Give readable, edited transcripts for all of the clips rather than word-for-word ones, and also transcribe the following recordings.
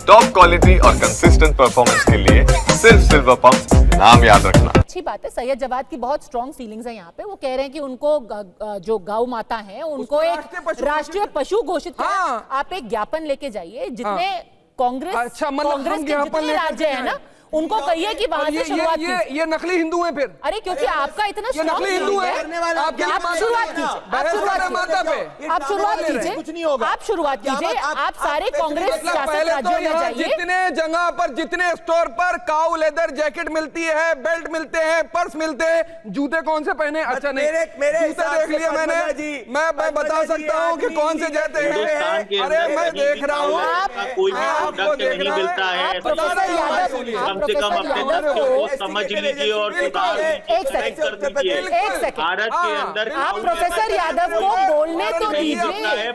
Top quality और consistent performance के लिए सिर्फ सिल्वर पंप नाम याद रखना। अच्छी बात है, सैयद जवाद की बहुत स्ट्रॉन्ग फीलिंग्स है यहाँ पे। वो कह रहे हैं कि उनको जो गौ माता है उनको एक राष्ट्रीय पशु घोषित किया। आप एक ज्ञापन लेके जाइए, जितने कांग्रेस के जितने राज्य है ना, उनको कहिए कि वहां से शुरुआत कीजिए। ये नकली हिंदू हैं फिर। अरे क्योंकि आपका इतना नकली हिंदू है। आप शुरुआत कीजिए, आप शुरुआत कीजिए। आप सारे कांग्रेस शासित राज्यों में जाइए। जितने जगह पर, जितने स्टोर पर काऊ लेदर जैकेट मिलती है, बेल्ट मिलते हैं, पर्स मिलते हैं, जूते कौन से पहने? अच्छा नहीं, जूते देख लिए मैंने। मैं बता सकता हूँ कि कौन से जूते हैं। अरे मैं देख रहा हूँ, आपको नहीं मिलता है। कम से कम अपने दस को समझ लीजिए और सुधार एक सेकंड भारत के अंदर आप प्रोफेसर यादव को बोलने तो दीजिए।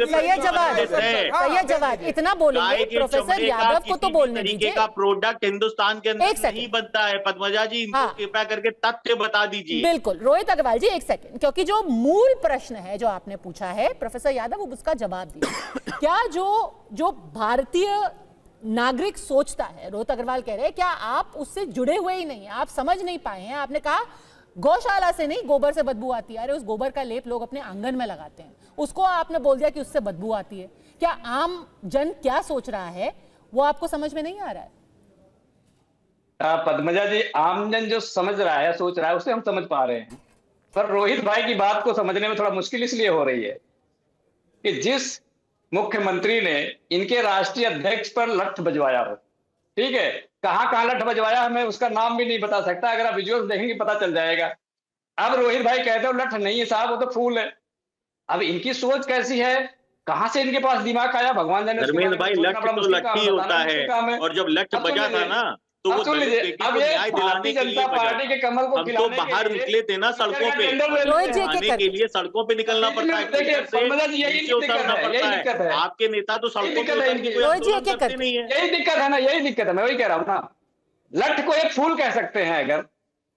सैयद जवाद इतना बोलेंगे, प्रोफेसर यादव को तो बोलने दीजिए। का प्रोडक्ट हिंदुस्तान के अंदर नहीं बनता है। पद्मजा जी, इनको कृपया करके तथ्य बता दीजिए। बिल्कुल रोहित अग्रवाल जी, एक सेकंड, क्योंकि जो मूल प्रश्न है जो आपने पूछा है प्रोफेसर यादव, वो उसका जवाब दिया। क्या जो भारतीय नागरिक सोचता है, रोहित अग्रवाल कह रहे हैं, क्या आप उससे जुड़े हुए ही नहीं, आप समझ नहीं पाए हैं। आपने कहा गौशाला से नहीं, गोबर से बदबू आती है। अरे उस गोबर का लेप लोग अपने आंगन में लगाते हैं, उसको आपने बोल दिया कि उससे बदबू आती है। क्या आम जन क्या सोच रहा है वो आपको समझ में नहीं आ रहा है? पद्मजा जी, आमजन जो समझ रहा है, सोच रहा है, उसे हम समझ पा रहे हैं। पर रोहित भाई की बात को समझने में थोड़ा मुश्किल इसलिए हो रही है कि जिस मुख्यमंत्री ने इनके राष्ट्रीय अध्यक्ष पर लठ बजवाया हो, ठीक है, कहां लठ बजवाया है मैं उसका नाम भी नहीं बता सकता। अगर आप विजुअल्स देखेंगे पता चल जाएगा। अब रोहित भाई कहते हो लठ नहीं है साहब, वो तो फूल है। अब इनकी सोच कैसी है, कहां से इनके पास दिमाग आया, भगवान जाने। धर्मेंद्र भाई, लठ तो लठ ही होता है, और जब लठ बजा था ना तो वो न्याय दिलाने के लिए पार्टी के कमल को हम तो बाहर निकले थे ना सड़कों पे, आने के लिए सड़कों पे निकलना पड़ता है। आपके नेता तो सड़कों पे नहीं है। यही दिक्कत है ना, यही दिक्कत है। मैं वही कह रहा हूँ ना, लठ को एक फूल कह सकते हैं, अगर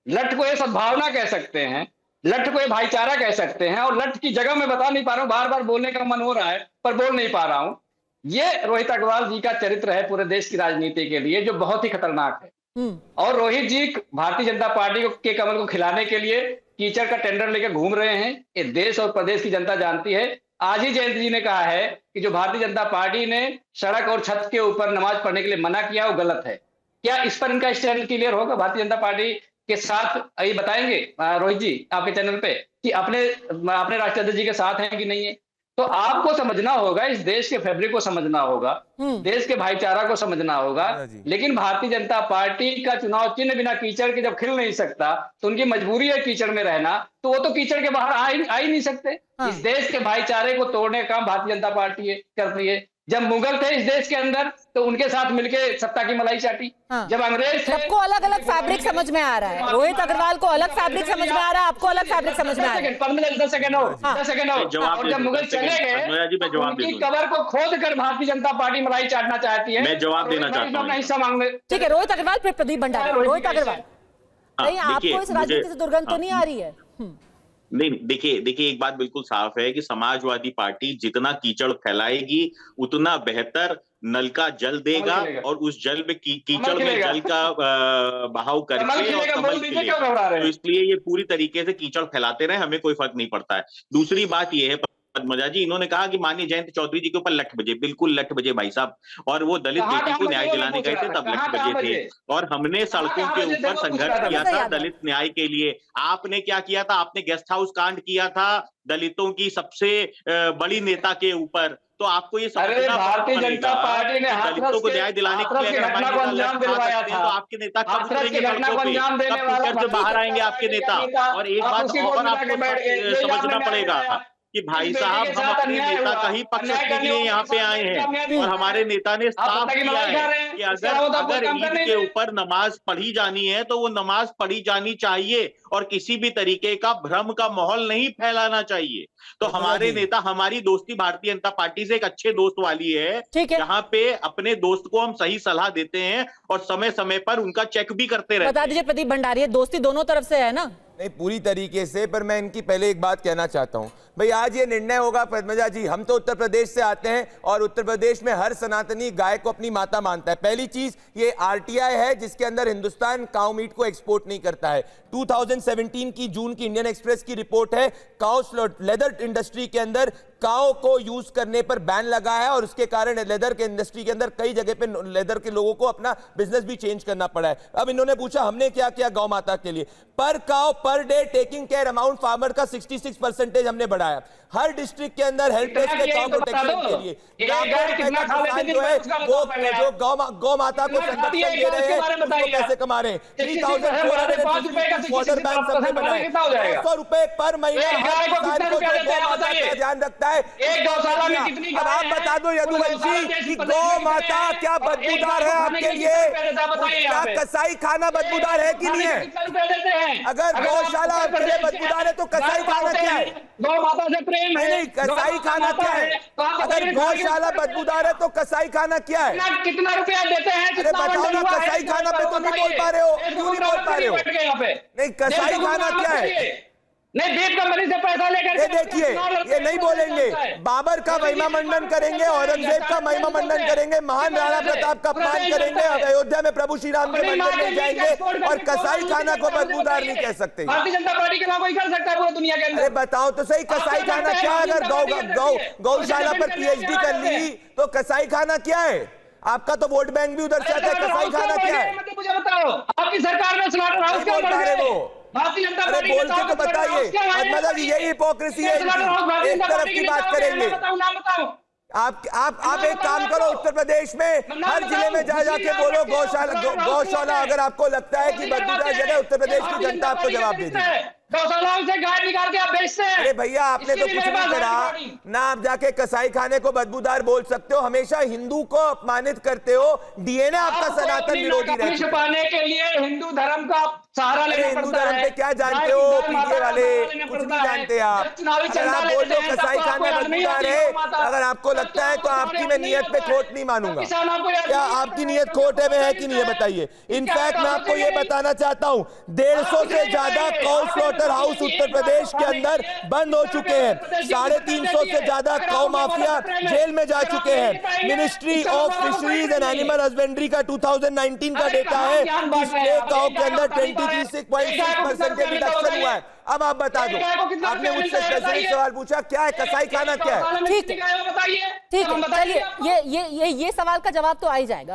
लठ को एक सद्भावना कह सकते हैं, लठ को एक भाईचारा कह सकते हैं। और लठ की जगह मैं बता नहीं पा रहा हूँ, बार बार बोलने का मन हो रहा है पर बोल नहीं पा रहा हूँ। ये रोहित अग्रवाल जी का चरित्र है पूरे देश की राजनीति के लिए, जो बहुत ही खतरनाक है। और रोहित जी भारतीय जनता पार्टी के कमल को खिलाने के लिए कीचड़ का टेंडर लेकर घूम रहे हैं। ये देश और प्रदेश की जनता जानती है। आज ही जयंत जी ने कहा है कि जो भारतीय जनता पार्टी ने सड़क और छत के ऊपर नमाज पढ़ने के लिए मना किया वो गलत है। क्या इस पर इनका स्टैंड क्लियर होगा भारतीय जनता पार्टी के साथ? ये बताएंगे रोहित जी आपके चैनल पे कि अपने राष्ट्रीय अध्यक्ष जी के साथ हैं कि नहीं है? तो आपको समझना होगा, इस देश के फैब्रिक को समझना होगा, देश के भाईचारा को समझना होगा। लेकिन भारतीय जनता पार्टी का चुनाव चिन्ह बिना कीचड़ के जब खिल नहीं सकता, तो उनकी मजबूरी है कीचड़ में रहना। तो वो तो कीचड़ के बाहर आ ही नहीं सकते। इस देश के भाईचारे को तोड़ने का काम भारतीय जनता पार्टी करती है। जब मुगल थे इस देश के अंदर तो उनके साथ मिलके सत्ता की मलाई चाटी। जब अंग्रेज थे, सबको अलग अलग फैब्रिक समझ में आ रहा है। रोहित अग्रवाल को अलग फैब्रिक समझ में आ रहा है, आपको अलग फैब्रिक समझ में आ रहा है। 10 सेकंड और जब मुगल चले गए, उनकी कबर को खोद कर भारतीय जनता पार्टी मलाई चाटना चाहती है। मैं जवाब देना चाहता हूं, हिस्सा मांगने। ठीक है, रोहित अग्रवाल फिर प्रदीप भंडारी। रोहित अग्रवाल, नहीं आपको इस राजनीति से दुर्गंध तो नहीं आ रही है? नहीं, देखिए एक बात बिल्कुल साफ है कि समाजवादी पार्टी जितना कीचड़ फैलाएगी उतना बेहतर नल का जल देगा, और उस जल में कीचड़ में जल का बहाव करके और कमल खिलेगा। तो इसलिए ये पूरी तरीके से कीचड़ फैलाते रहे, हमें कोई फर्क नहीं पड़ता है। दूसरी बात ये है पद्मजा जी, इन्होंने कहा कि माननीय जयंत चौधरी जी के ऊपर लठ बजे, बिल्कुल लठ बजे भाई साहब, और वो दलित बेटी को न्याय दिलाने गए थे तब लठ बजे थे। और हमने सड़कों के ऊपर संघर्ष किया था दलित न्याय के लिए। आपने क्या किया था? आपने गेस्ट हाउस कांड किया था दलितों की सबसे बड़ी नेता के ऊपर। तो आपको ये समझना भारतीय जनता पार्टी ने दलितों को न्याय दिलाने के लिए तो आपके नेता कब बाहर आएंगे आपके नेता? और एक बात और आपको समझना पड़ेगा कि भाई साहब, हम अपने नेता का ही पक्ष के लिए यहाँ पे आए हैं, और हमारे नेता ने साफ किया है कि अगर ईद के ऊपर नमाज पढ़ी जानी है तो वो नमाज पढ़ी जानी चाहिए, और किसी भी तरीके का भ्रम का माहौल नहीं फैलाना चाहिए। तो हमारे नेता, हमारी दोस्ती भारतीय जनता पार्टी से एक अच्छे दोस्त वाली है, जहाँ पे अपने दोस्त को हम सही सलाह देते हैं और समय समय पर उनका चेक भी करते रहते हैं। बता दीजिए प्रदीप भंडारी, दोस्ती दोनों तरफ से है ना? नहीं पूरी तरीके से, पर मैं इनकी पहले एक बात कहना चाहता हूं भाई, आज ये निर्णय होगा पद्मजा जी, हम तो उत्तर प्रदेश से आते हैं और उत्तर प्रदेश में हर सनातनी गाय को अपनी माता मानता है। पहली चीज ये आरटीआई है जिसके अंदर हिंदुस्तान काऊ मीट को एक्सपोर्ट नहीं करता है। 2017 की जून की इंडियन एक्सप्रेस की रिपोर्ट है, काऊ लेदर इंडस्ट्री के अंदर काऊ को यूज करने पर बैन लगा है और उसके कारण लेदर के इंडस्ट्री के अंदर कई जगह पे लेदर के लोगों को अपना बिजनेस भी चेंज करना पड़ा है। अब इन्होंने पूछा हमने क्या किया गौ माता के लिए, per cow per day taking care amount farmer का 66% हमने बढ़ाया। हर डिस्ट्रिक्ट के अंदर हेल्प डेस्क के काऊ प्रोटेक्शन के लिए जो है वो जो गौ माता को संरक्षण दे रहे हैं उसको पैसे कमा रहे हैं। 3,450 बैंक सबने बनाए, 200 रुपए पर महीना हर किसान को जो गौ माता का ध्यान रखता है। एक गौशाला में कितनी अब आप बता दो यदुवंशी कि गौ माता क्या बदबूदार है आपके लिए? क्या कसाई खाना बदबूदार है कि नहीं है? अगर गौशाला आपके लिए बदबूदार है तो कसाई खाना क्या है? गौ माता से प्रेम है, नहीं, कसाई खाना क्या है? अगर गौशाला बदबूदार है तो कसाई खाना क्या है? कितना रुपया देते हैं? अरे बताओ ना, कसाई खाना पे तो नहीं बोल पा रहे हो, क्यों नहीं बोल पा रहे हो? नहीं, कसाई खाना क्या है? नहीं, दीप कंपनी से पैसा लेकर ये देखिए, ये नहीं बोलेंगे, बाबर का महिमा मंडन करेंगे, औरंगजेब का महिमा मंडन करेंगे, महान राणा प्रताप का अपमान करेंगे, अयोध्या में प्रभु श्री राम के मंदिर में जाएंगे और कसाई खाना को बदबूदार नहीं कह सकते। भारतीय जनता पार्टी के नाम कोई कर सकता है पूरी दुनिया के अंदर? अरे बताओ तो सही, कसाई खाना क्या है? अगर गौशाला पर पीएचडी कर ली तो कसाई खाना क्या है? आपका तो वोट बैंक भी उधर से आता है, कसाई खाना क्या है? मुझे बताओ, आपकी सरकार में स्लॉटर हाउस क्या बढ़ गए? भारतीय जनता अरे पार्टी बोल के तो बताइए, मतलब यही हिपोक्रेसी है, एक तरफ की बात करेंगे। आप एक काम करो, उत्तर प्रदेश में हर जिले में जा जाके बोलो गौशाला अगर आपको लगता है कि बदबूदार जगह, उत्तर प्रदेश की जनता आपको जवाब दे देगी। गौशालाओं से गाय निकाल के आप बेचते हैं। अरे भैया आपने तो कुछ नहीं करा ना, आप जाके कसाई खाने को बदबूदार बोल सकते हो, हमेशा हिंदू को अपमानित करते हो, डीएनए आपका सनातन विरोधी रहता है। छुपाने के लिए हिंदू धर्म का सहारा लेना हिंदू पड़ता धर्म है। पे क्या जानते हो पीछे वाले, कुछ नहीं जानते आप। अगर आप बोल दो कसाई खाना बदबूदार है, अगर आपको लगता है तो आपकी मैं नियत पे खोट नहीं मानूंगा। क्या आपकी नियत खोट है में है कि नहीं है बताइए। इनफैक्ट मैं आपको ये बताना चाहता हूँ, 150 से ज्यादा काऊ स्लॉटर हाउस उत्तर प्रदेश के अंदर बंद हो चुके हैं, 350 से ज्यादा काऊ माफिया जेल में जा चुके हैं। Ministry of fisheries and animal husbandry का 2019 का डेटा है, काऊ के अंदर 23.6% के रिडक्शन हुआ है। अब आप बता दो, आपने मुझसे स्पेसिफिक सवाल पूछा क्या है कसाई खाना क्या है? ठीक है, चलिए ये सवाल का जवाब तो आ ही जाएगा।